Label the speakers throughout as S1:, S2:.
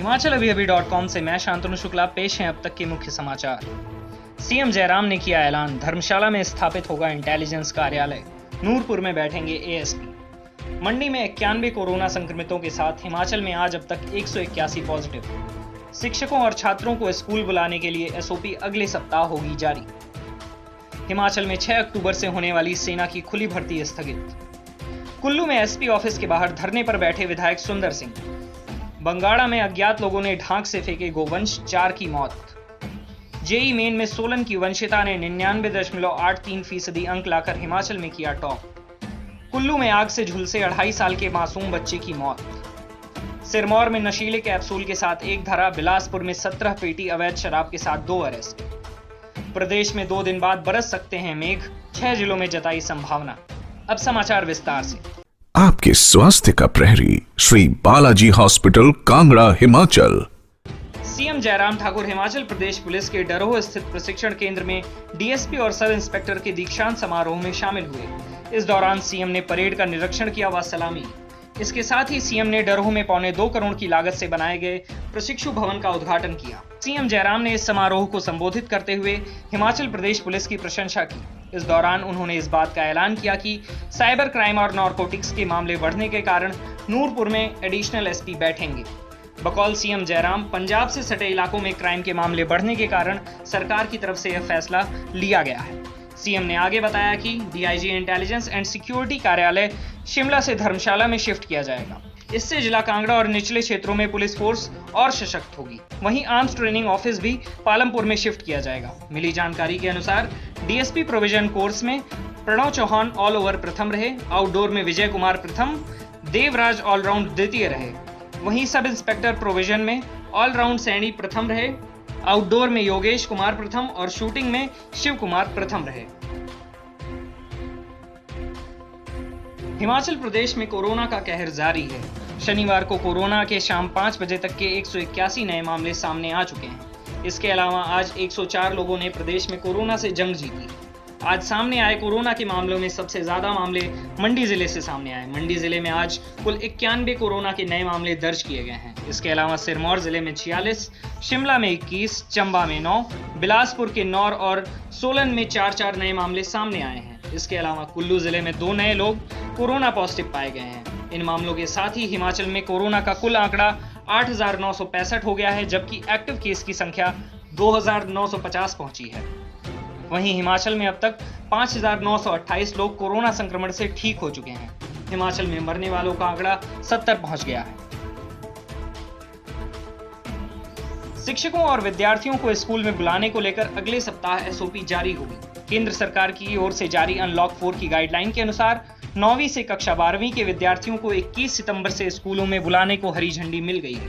S1: हिमाचल अभी.com से मैं शांतनु शुक्ला पेश हैं अब तक के मुख्य समाचार। सीएम जयराम ने किया ऐलान, धर्मशाला में स्थापित होगा इंटेलिजेंस कार्यालय, नूरपुर में बैठेंगे एएसपी। मंडी में 91 कोरोना संक्रमितों के साथ हिमाचल में आज अब तक 181 पॉजिटिव। शिक्षकों और छात्रों को स्कूल बुलाने के लिए एसओपी अगले सप्ताह होगी जारी। हिमाचल में 6 अक्टूबर से होने वाली सेना की खुली भर्ती स्थगित। कुल्लू में एसपी ऑफिस के बाहर धरने पर बैठे विधायक सुंदर सिंह। बंगाड़ा में अज्ञात लोगों ने ढांक से फेंके गोवंश, 4 की मौत। जेई मेन में सोलन की वंशिता ने 99.83% अंक लाकर हिमाचल में किया टॉप। कुल्लू में आग से झुलसे 2.5 साल के मासूम बच्चे की मौत। सिरमौर में नशीले कैप्सूल के साथ एक धरा, बिलासपुर में 17 पेटी अवैध शराब के साथ 2 अरेस्ट। प्रदेश में 2 दिन बाद बरस सकते हैं मेघ, 6 जिलों में जताई संभावना। अब समाचार विस्तार से।
S2: आपके स्वास्थ्य का प्रहरी Shri Balaji hospital, Kangra, Himachal.
S1: CM Jairam Thakur Himachal Pradesh police के डरोह स्थित प्रशिक्षण केंद्र में डीएसपी और सब इंस्पेक्टर के दीक्षांत समारोह में शामिल हुए। इस दौरान सीएम ने परेड का निरीक्षण किया व सलामी। इसके साथ ही सीएम ने डरोह में 2.25 करोड़ की लागत से बनाए गए प्रशिक्षु भवन का उद्घाटन किया। सीएम जयराम ने इस समारोह को संबोधित करते हुए हिमाचल प्रदेश पुलिस की प्रशंसा की। इस दौरान उन्होंने इस बात का ऐलान किया कि साइबर क्राइम और नारकोटिक्स के मामले बढ़ने के कारण नूरपुर में एडिशनल एसपी बैठेंगे। बकौल सीएम जयराम, पंजाब से सटे इलाकों में क्राइम के मामले बढ़ने के कारण सरकार की तरफ से यह फैसला लिया गया है। सीएम ने आगे बताया कि डीआईजी इंटेलिजेंस एंड सिक्योरिटी कार्यालय शिमला से धर्मशाला में शिफ्ट किया जाएगा। इससे जिला कांगड़ा और निचले क्षेत्रों में पुलिस फोर्स और सशक्त होगी। वहीं आर्म्स ट्रेनिंग ऑफिस भी पालमपुर में शिफ्ट किया जाएगा। मिली जानकारी के अनुसार डीएसपी प्रोविजन कोर्स में प्रणव चौहान ऑल ओवर प्रथम रहे, आउटडोर में विजय कुमार प्रथम, देवराज ऑलराउंड द्वितीय रहे। वहीं सब इंस्पेक्टर प्रोविजन में ऑलराउंड सैनी प्रथम रहे, आउटडोर में योगेश कुमार प्रथम और शूटिंग में शिव कुमार प्रथम रहे। हिमाचल प्रदेश में कोरोना का कहर जारी है। शनिवार को कोरोना के शाम 5 बजे तक के 181 नए मामले सामने आ चुके हैं। इसके अलावा आज 104 लोगों ने प्रदेश में कोरोना से जंग जीती। आज सामने आए कोरोना के मामलों में सबसे ज्यादा मामले मंडी जिले से सामने आए। मंडी जिले में आज कुल 91 कोरोना के नए मामले दर्ज किए गए हैं। इसके अलावा सिरमौर जिले में 46, शिमला में 21, चंबा में 9, बिलासपुर के 9 और सोलन में 4 नए मामले सामने आए हैं। इसके अलावा कुल्लू जिले में 2 नए लोग कोरोना पॉजिटिव पाए गए हैं। इन मामलों के साथ ही हिमाचल में कोरोना का कुल आंकड़ा 8,965 हो गया है, जबकि एक्टिव केस की संख्या 2,950 पहुंची है। वहीं हिमाचल में अब तक 5,928 लोग कोरोना संक्रमण से ठीक हो चुके हैं। हिमाचल में मरने वालों का आंकड़ा 70 पहुंच गया है। शिक्षकों और विद्यार्थियों को स्कूल में बुलाने को लेकर अगले सप्ताह एसओपी जारी होगी। केंद्र सरकार की ओर से जारी अनलॉक 4 की गाइडलाइन के अनुसार 9वीं से कक्षा 12वीं के विद्यार्थियों को 21 सितंबर से स्कूलों में बुलाने को हरी झंडी मिल गई है।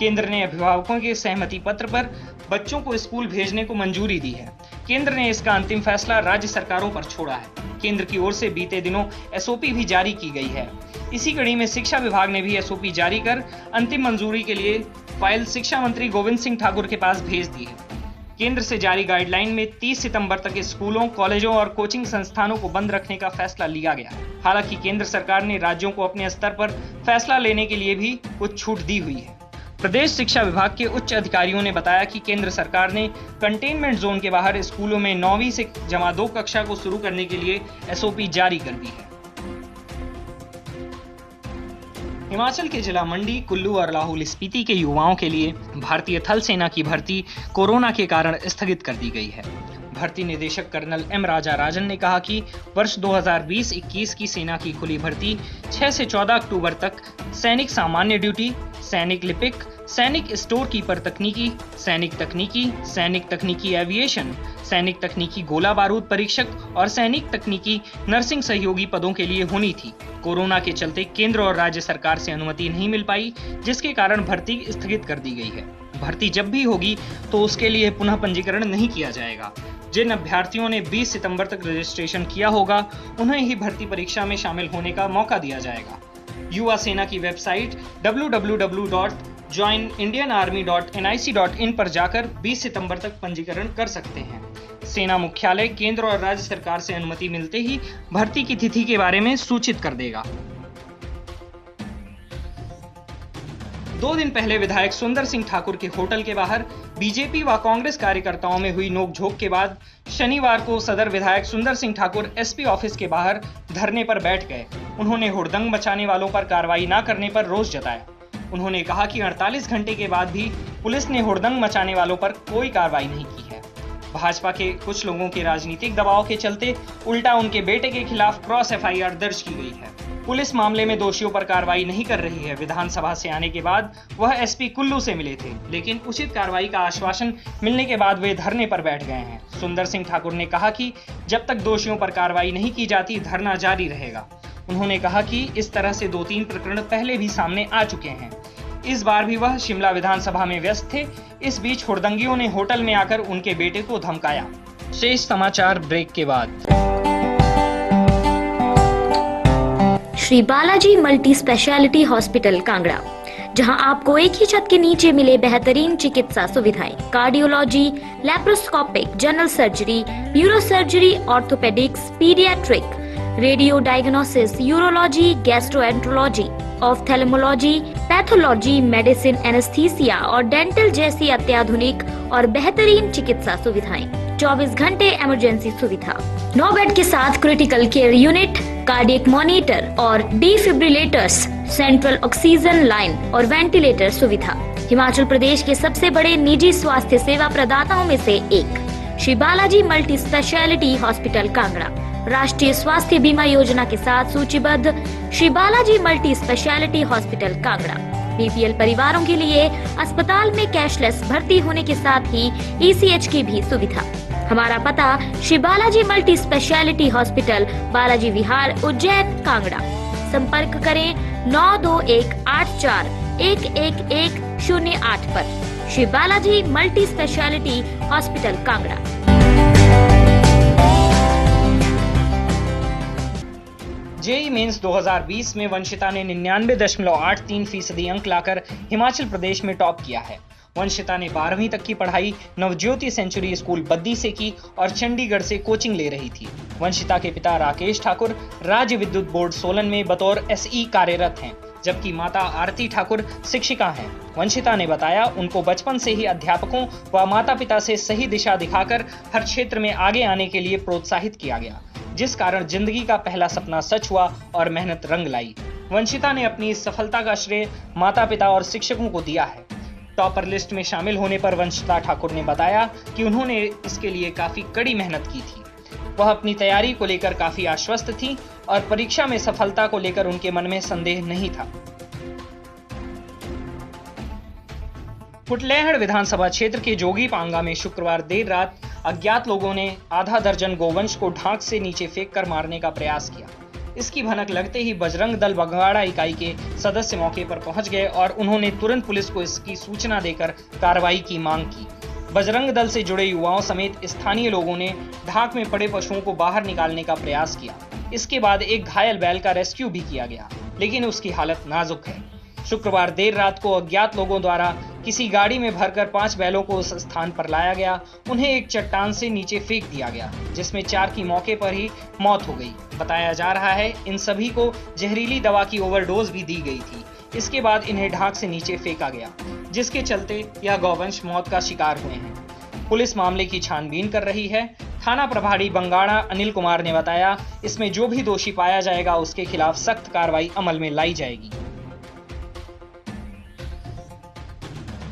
S1: केंद्र ने अभिभावकों के सहमति पत्र पर बच्चों को स्कूल भेजने को मंजूरी दी है। केंद्र ने इसका अंतिम फैसला राज्य सरकारों पर छोड़ा है। केंद्र की ओर से बीते दिनों एसओपी भी जारी की गई है। इसी कड़ी में शिक्षा विभाग ने भी एसओपी जारी कर अंतिम मंजूरी के लिए फाइल शिक्षा मंत्री गोविंद सिंह ठाकुर के पास भेज दी है। केंद्र से जारी गाइडलाइन में 30 सितंबर तक स्कूलों, कॉलेजों और कोचिंग संस्थानों को बंद रखने का फैसला लिया गया है। हालांकि केंद्र सरकार ने राज्यों को अपने स्तर पर फैसला लेने के लिए भी कुछ छूट दी हुई है। प्रदेश शिक्षा विभाग के उच्च अधिकारियों ने बताया कि केंद्र सरकार ने कंटेनमेंट जोन के बाहर स्कूलों में 9वीं से जमा 2 कक्षा को शुरू करने के लिए एसओपी जारी कर दी है। हिमाचल के जिला मंडी, कुल्लू और लाहौल स्पीति के युवाओं के लिए भारतीय थल सेना की भर्ती कोरोना के कारण स्थगित कर दी गई है। भर्ती निदेशक कर्नल एम राजा राजन ने कहा कि वर्ष 2020-21 की सेना की खुली भर्ती 6 से 14 अक्टूबर तक सैनिक सामान्य ड्यूटी, सैनिक लिपिक, सैनिक स्टोर कीपर तकनीकी, सैनिक तकनीकी एविएशन, सैनिक तकनीकी गोला बारूद परीक्षक और सैनिक तकनीकी नर्सिंग सहयोगी पदों के लिए होनी थी। कोरोना के चलते केंद्र और राज्य सरकार से अनुमति नहीं मिल पाई, जिसके कारण भर्ती स्थगित कर दी गई है। भर्ती जब भी होगी तो उसके लिए पुनः पंजीकरण नहीं किया जाएगा। जिन अभ्यर्थियों ने 20 सितंबर तक रजिस्ट्रेशन किया होगा, उन्हें ही भर्ती परीक्षा में शामिल होने का मौका दिया जाएगा। युवा सेना की वेबसाइट www.joinindianarmy.nic.in पर जाकर 20 सितंबर तक पंजीकरण कर सकते हैं। सेना मुख्यालय केंद्र और राज्य सरकार से अनुमति मिलते ही भर्ती की तिथि के बारे में सूचित कर देगा। 2 दिन पहले विधायक सुंदर सिंह ठाकुर के होटल के बाहर बीजेपी व कांग्रेस कार्यकर्ताओं में हुई नोकझोंक के बाद शनिवार को सदर विधायक सुंदर सिंह ठाकुर एसपी ऑफिस के बाहर धरने पर बैठ गए। उन्होंने हुड़दंग मचाने वालों पर कार्रवाई न करने पर रोष जताया। उन्होंने कहा कि 48 घंटे के बाद भी पुलिस ने हुड़दंग मचाने वालों पर कोई कार्रवाई नहीं की है। भाजपा के कुछ लोगों के राजनीतिक दबाव के चलते उल्टा उनके बेटे के खिलाफ क्रॉस एफआईआर दर्ज की गई है। पुलिस मामले में दोषियों पर कार्रवाई नहीं कर रही है। विधानसभा से आने के बाद वह एसपी कुल्लू से मिले थे, लेकिन उचित कार्रवाई का आश्वासन मिलने के बाद वे धरने पर बैठ गए हैं। सुंदर सिंह ठाकुर ने कहा कि जब तक दोषियों पर कार्रवाई नहीं की जाती धरना जारी रहेगा। उन्होंने कहा कि इस तरह से 2-3 प्रकरण पहले भी सामने आ चुके हैं। इस बार भी वह शिमला विधानसभा में व्यस्त थे। इस बीच हुड़दंगियों ने होटल में आकर उनके बेटे को धमकाया। शेष समाचार ब्रेक के बाद।
S3: Shri Balaji multi speciality hospital Kangra, जहां आपको एक ही छत के नीचे मिले बेहतरीन चिकित्सा सुविधाएं, cardiology, laparoscopic, general surgery, neuro surgery, orthopaedics, paediatric, radio diagnosis, urology, gastroenterology, ophthalmology, pathology, medicine, anaesthesia और डेंटल जैसी अत्याधुनिक और बेहतरीन चिकित्सा सुविधाएं, 24 घंटे इमरजेंसी सुविधा, 9 बेड के साथ critical care unit, cardiac monitor और डिफिब्रिलेटर्स, सेंट्रल ऑक्सीजन लाइन और वेंटिलेटर सुविधा। हिमाचल प्रदेश के सबसे बड़े निजी स्वास्थ्य सेवा प्रदाताओं में से एक Shri Balaji multi speciality hospital Kangra राष्ट्रीय स्वास्थ्य बीमा योजना के साथ सूचीबद्ध Shri Balaji multi speciality hospital Kangra BPL परिवारों के लिए अस्पताल में कैशलेस भर्ती होने के साथ ही ईसीएच की भी सुविधा। हमारा पता Shri Balaji multi speciality hospital, Balaji Vihar, Ujjain, Kangra. संपर्क करें 9218411108 पर। Shri Balaji multi speciality hospital Kangra.
S1: JEE Mains 2020 में वंशिता ने 99.83% अंक लाकर हिमाचल प्रदेश में टॉप किया है। वंशिता ने 12वीं तक की पढ़ाई नवज्योति सेंचुरी स्कूल बद्दी से की और चंडीगढ़ से कोचिंग ले रही थी। वंशिता के पिता राकेश ठाकुर राज्य विद्युत बोर्ड सोलन में बतौर एसई कार्यरत हैं, जबकि माता आरती ठाकुर शिक्षिका हैं। वंशिता ने बताया, उनको बचपन से ही अध्यापकों व माता पिता से सही दिशा दिखाकर हर क्षेत्र में आगे आने के लिए प्रोत्साहित किया गया, जिस कारण जिंदगी का पहला सपना सच हुआ और मेहनत रंग लाई। वंशिता ने अपनी इस सफलता का श्रेय माता पिता और शिक्षकों को दिया है। टॉपर लिस्ट में शामिल होने पर वंशिता ठाकुर ने बताया कि उन्होंने इसके लिए काफी कड़ी मेहनत की थी। वह अपनी तैयारी को लेकर काफी आश्वस्त थी और परीक्षा में सफलता को लेकर उनके मन में संदेह नहीं था। कुटलैहड़ विधानसभा क्षेत्र के जोगी पांगा में शुक्रवार देर रात अज्ञात लोगों ने आधा दर्जन गोवंश को ढांक से नीचे फेंक कर मारने का प्रयास किया। इसकी भनक लगते ही बजरंग दल बगवाड़ा इकाई के सदस्य मौके पर पहुंच गए और उन्होंने तुरंत पुलिस को इसकी सूचना देकर कार्रवाई की मांग की। बजरंग दल से जुड़े युवाओं समेत स्थानीय लोगों ने ढांक में पड़े पशुओं को बाहर निकालने का प्रयास किया। इसके बाद एक घायल बैल का रेस्क्यू भी किया गया, लेकिन उसकी हालत नाजुक है। शुक्रवार देर रात को अज्ञात लोगों द्वारा किसी गाड़ी में भरकर 5 बैलों को उस स्थान पर लाया गया। उन्हें एक चट्टान से नीचे फेंक दिया गया, जिसमें 4 की मौके पर ही मौत हो गई। बताया जा रहा है इन सभी को जहरीली दवा की ओवरडोज भी दी गई थी। इसके बाद इन्हें ढांक से नीचे फेंका गया, जिसके चलते यह गौवंश मौत का शिकार हुए हैं। पुलिस मामले की छानबीन कर रही है। थाना प्रभारी बंगाड़ा अनिल कुमार ने बताया, इसमें जो भी दोषी पाया जाएगा उसके खिलाफ सख्त कार्रवाई अमल में लाई जाएगी।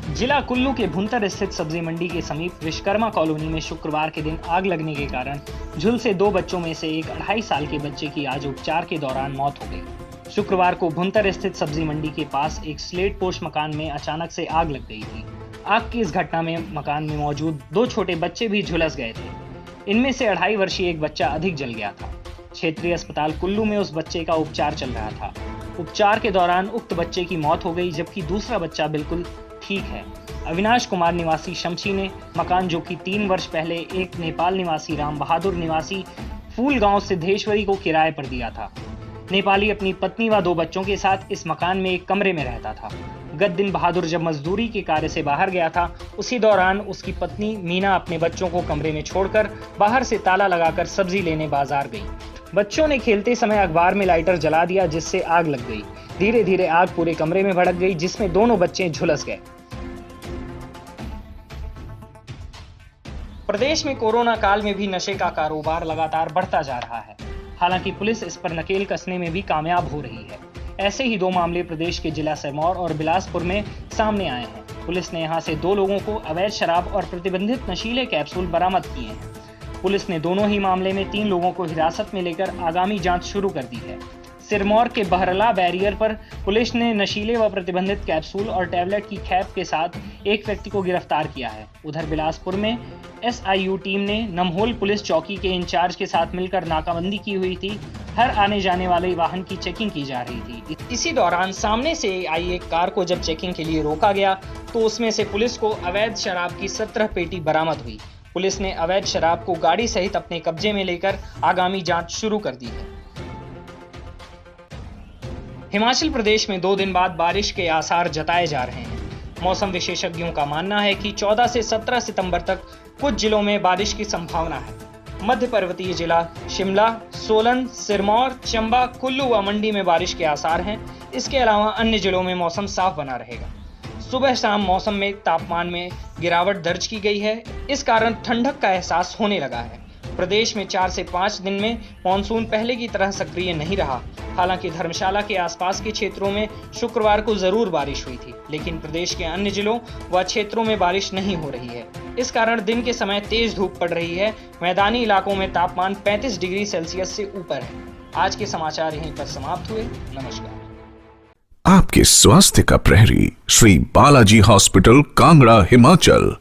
S1: जिला कुल्लू के भुंतर स्थित सब्जी मंडी के समीप विश्वकर्मा कॉलोनी में शुक्रवार के दिन आग लगने के कारण झुलसे 2 बच्चों में से एक 2.5 साल के बच्चे की आज उपचार के दौरान मौत हो गई। शुक्रवार को भुंतर स्थित सब्जी मंडी के पास एक स्लेट पोश मकान में अचानक से आग लग गई थी। आग की इस घटना में मकान में मौजूद 2 छोटे बच्चे भी झुलस गए थे। इनमें से 2.5 वर्षीय एक बच्चा अधिक जल गया था। क्षेत्रीय अस्पताल कुल्लू में उस बच्चे का उपचार चल रहा था। उपचार के दौरान उक्त बच्चे की मौत हो गई, जबकि दूसरा बच्चा बिल्कुल ठीक है। अविनाश कुमार निवासी शमशी ने मकान, जो कि 3 वर्ष पहले एक नेपाल निवासी राम बहादुर निवासी फूल गांव सिद्धेश्वरी को किराए पर दिया था। नेपाली अपनी पत्नी व 2 बच्चों के साथ इस मकान में एक कमरे में रहता था। गत दिन बहादुर जब मजदूरी के कार्य से बाहर गया था, उसी दौरान उसकी पत्नी मीना अपने बच्चों को कमरे में छोड़कर बाहर से ताला लगाकर सब्जी लेने बाजार गई। बच्चों ने खेलते समय अखबार में लाइटर जला दिया, जिससे आग लग गई। धीरे धीरे आग पूरे कमरे में भड़क गई, जिसमें दोनों बच्चे झुलस गए। प्रदेश में कोरोना काल में भी नशे का कारोबार लगातार बढ़ता जा रहा है। हालांकि पुलिस इस पर नकेल कसने में भी कामयाब हो रही है। ऐसे ही 2 मामले प्रदेश के जिला सिरमौर और बिलासपुर में सामने आए हैं। पुलिस ने यहां से 2 लोगों को अवैध शराब और प्रतिबंधित नशीले कैप्सूल बरामद किए हैं। पुलिस ने दोनों ही मामले में 3 लोगों को हिरासत में लेकर आगामी जांच शुरू कर दी है। सिरमौर के बहरला बैरियर पर पुलिस ने नशीले व प्रतिबंधित कैप्सूल और टैबलेट की खेप के साथ एक व्यक्ति को गिरफ्तार किया है। उधर बिलासपुर में SIU टीम ने नमहोल पुलिस चौकी के इंचार्ज के साथ मिलकर नाकाबंदी की हुई थी। हर आने जाने वाले वाहन की चेकिंग की जा रही थी। इसी दौरान सामने से आई एक कार को जब चेकिंग के लिए रोका गया तो उसमें से पुलिस को अवैध शराब की 17 पेटी बरामद हुई। पुलिस ने अवैध शराब को गाड़ी सहित अपने कब्जे में लेकर आगामी जांच शुरू कर दी है। हिमाचल प्रदेश में 2 दिन बाद बारिश के आसार जताए जा रहे हैं। मौसम विशेषज्ञों का मानना है कि 14 से 17 सितंबर तक कुछ जिलों में बारिश की संभावना है। मध्य पर्वतीय जिला शिमला, सोलन, सिरमौर, चंबा, कुल्लू व मंडी में बारिश के आसार हैं। इसके अलावा अन्य जिलों में मौसम साफ बना रहेगा। सुबह शाम मौसम में तापमान में गिरावट दर्ज की गई है। इस कारण ठंडक का एहसास होने लगा है। प्रदेश में 4 से 5 दिन में मानसून पहले की तरह सक्रिय नहीं रहा। हालांकि धर्मशाला के आसपास के क्षेत्रों में शुक्रवार को जरूर बारिश हुई थी, लेकिन प्रदेश के अन्य जिलों व क्षेत्रों में बारिश नहीं हो रही है। इस कारण दिन के समय तेज धूप पड़ रही है। मैदानी इलाकों में तापमान 35 डिग्री सेल्सियस से ऊपर है। आज के समाचार यहीं पर समाप्त हुए। नमस्कार।
S2: आपके स्वास्थ्य का प्रहरी श्री बालाजी हॉस्पिटल, कांगड़ा, हिमाचल।